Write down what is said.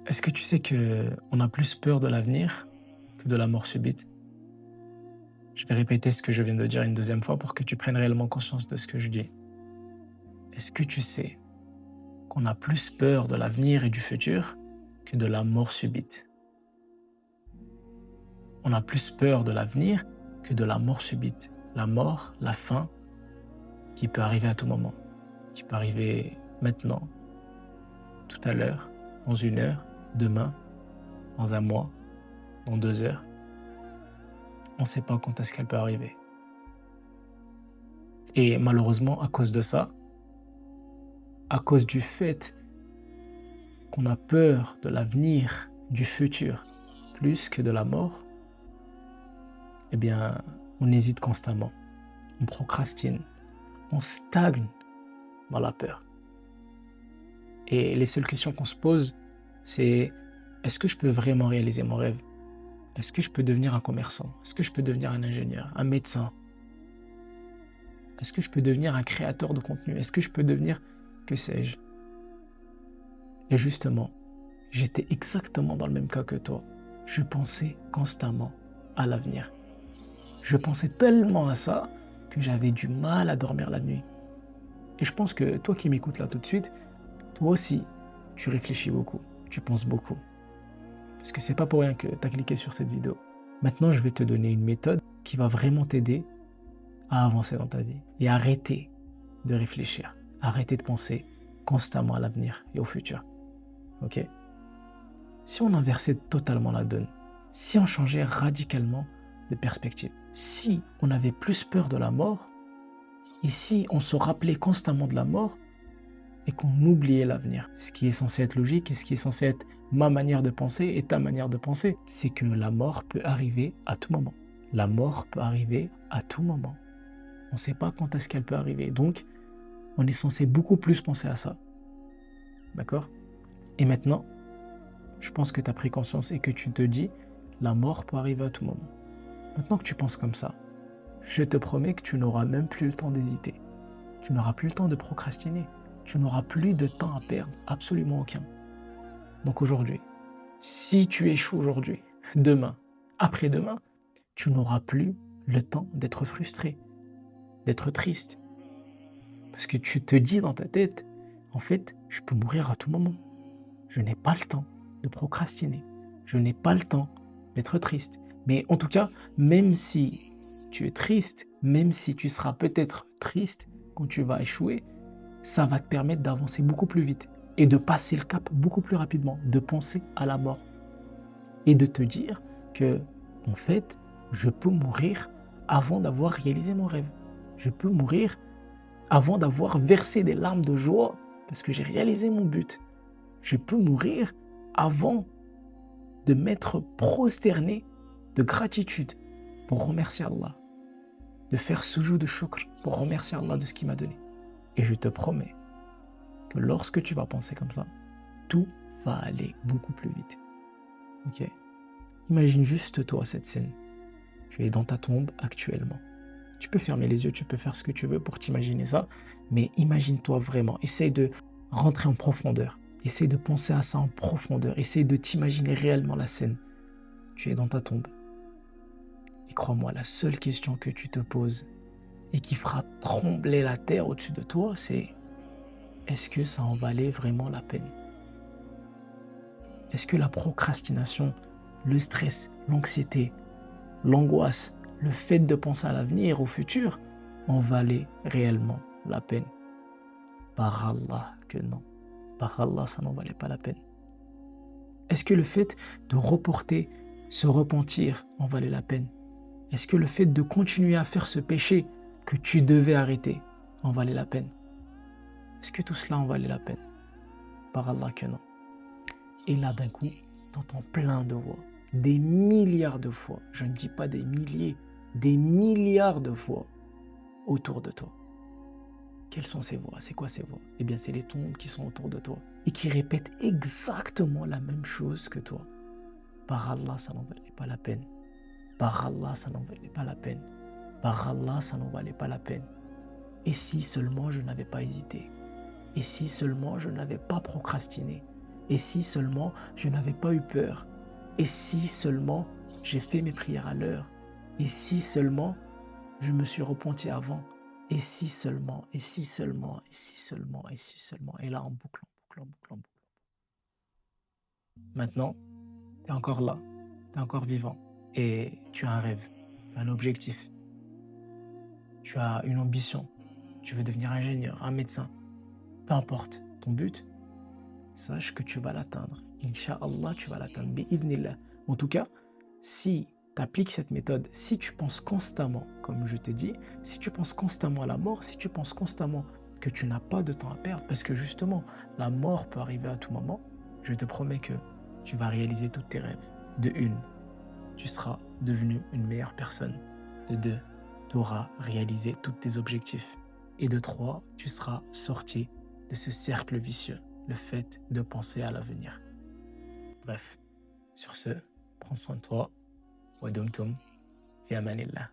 Est-ce que tu sais qu'on a plus peur de l'avenir que de la mort subite? Je vais répéter ce que je viens de dire une deuxième fois pour que tu prennes réellement conscience de ce que je dis. Est-ce que tu sais qu'on a plus peur de l'avenir et du futur que de la mort subite? On a plus peur de l'avenir que de la mort subite. La mort, la fin, qui peut arriver à tout moment, qui peut arriver maintenant, tout à l'heure, dans une heure, demain, dans un mois, dans 2 heures. On ne sait pas quand est-ce qu'elle peut arriver. Et malheureusement, à cause de ça, à cause du fait qu'on a peur de l'avenir, du futur, plus que de la mort, eh bien, on hésite constamment, on procrastine, on stagne dans la peur. Et les seules questions qu'on se pose, c'est: est-ce que je peux vraiment réaliser mon rêve? Est-ce que je peux devenir un commerçant? Est-ce que je peux devenir un ingénieur, un médecin? Est-ce que je peux devenir un créateur de contenu? Est-ce que je peux devenir, que sais-je? Et justement, j'étais exactement dans le même cas que toi. Je pensais constamment à l'avenir. Je pensais tellement à ça que j'avais du mal à dormir la nuit. Et je pense que toi qui m'écoutes là tout de suite, toi aussi, tu réfléchis beaucoup, tu penses beaucoup. Parce que c'est pas pour rien que tu as cliqué sur cette vidéo. Maintenant, je vais te donner une méthode qui va vraiment t'aider à avancer dans ta vie et arrêter de réfléchir, arrêter de penser constamment à l'avenir et au futur. Ok? Si on inversait totalement la donne, si on changeait radicalement de perspective, si on avait plus peur de la mort, et si on se rappelait constamment de la mort et qu'on oubliait l'avenir, ce qui est censé être logique et ce qui est censé être ma manière de penser et ta manière de penser, c'est que la mort peut arriver à tout moment. La mort peut arriver à tout moment. On ne sait pas quand est-ce qu'elle peut arriver. Donc, on est censé beaucoup plus penser à ça. D'accord? Et maintenant, je pense que tu as pris conscience et que tu te dis, la mort peut arriver à tout moment. Maintenant que tu penses comme ça, je te promets que tu n'auras même plus le temps d'hésiter. Tu n'auras plus le temps de procrastiner. Tu n'auras plus de temps à perdre, absolument aucun. Donc aujourd'hui, si tu échoues aujourd'hui, demain, après-demain, tu n'auras plus le temps d'être frustré, d'être triste. Parce que tu te dis dans ta tête, en fait, je peux mourir à tout moment. Je n'ai pas le temps de procrastiner. Je n'ai pas le temps d'être triste. Mais en tout cas, même si tu es triste, même si tu seras peut-être triste quand tu vas échouer, ça va te permettre d'avancer beaucoup plus vite et de passer le cap beaucoup plus rapidement, de penser à la mort et de te dire que, en fait, je peux mourir avant d'avoir réalisé mon rêve. Je peux mourir avant d'avoir versé des larmes de joie parce que j'ai réalisé mon but. Je peux mourir avant de m'être prosterné de gratitude pour remercier Allah, de faire sujoud de shukr pour remercier Allah de ce qu'il m'a donné. Et je te promets que lorsque tu vas penser comme ça, tout va aller beaucoup plus vite. Ok? Imagine juste toi cette scène. Tu es dans ta tombe actuellement. Tu peux fermer les yeux, tu peux faire ce que tu veux pour t'imaginer ça, mais imagine-toi vraiment. Essaye de rentrer en profondeur. Essaye de penser à ça en profondeur. Essaye de t'imaginer réellement la scène. Tu es dans ta tombe. Et crois-moi, la seule question que tu te poses et qui fera trembler la terre au-dessus de toi, c'est: est-ce que ça en valait vraiment la peine? Est-ce que la procrastination, le stress, l'anxiété, l'angoisse, le fait de penser à l'avenir, au futur, en valait réellement la peine? Par Allah que non. Par Allah, ça n'en valait pas la peine. Est-ce que le fait de reporter, se repentir, en valait la peine? Est-ce que le fait de continuer à faire ce péché que tu devais arrêter en valait la peine? Est-ce que tout cela en valait la peine? Par Allah que non. Et là, d'un coup, t'entends plein de voix, des milliards de fois, je ne dis pas des milliers, des milliards de fois autour de toi. Quelles sont ces voix? C'est quoi ces voix? Eh bien, c'est les tombes qui sont autour de toi et qui répètent exactement la même chose que toi. Par Allah, ça n'en valait pas la peine. Par Allah, ça n'en valait pas la peine. Par Allah, ça n'en valait pas la peine. Et si seulement je n'avais pas hésité? Et si seulement je n'avais pas procrastiné? Et si seulement je n'avais pas eu peur? Et si seulement j'ai fait mes prières à l'heure? Et si seulement je me suis repenti avant? Et si seulement, et si seulement, et si seulement, et si seulement. Et là, en boucle, en boucle, en boucle, en boucle. Maintenant, tu es encore là, tu es encore vivant. Et tu as un rêve, tu as un objectif, tu as une ambition. Tu veux devenir ingénieur, un médecin. Peu importe ton but, sache que tu vas l'atteindre. Inch'Allah, tu vas l'atteindre. Bi'idnillah. En tout cas, si tu appliques cette méthode, si tu penses constamment, comme je t'ai dit, si tu penses constamment à la mort, si tu penses constamment que tu n'as pas de temps à perdre, parce que justement, la mort peut arriver à tout moment, je te promets que tu vas réaliser tous tes rêves. De une, tu seras devenu une meilleure personne. De deux, tu auras réalisé tous tes objectifs. Et de trois, tu seras sorti de ce cercle vicieux, le fait de penser à l'avenir. Bref, sur ce, prends soin de toi. Wadumtum fi amanillah.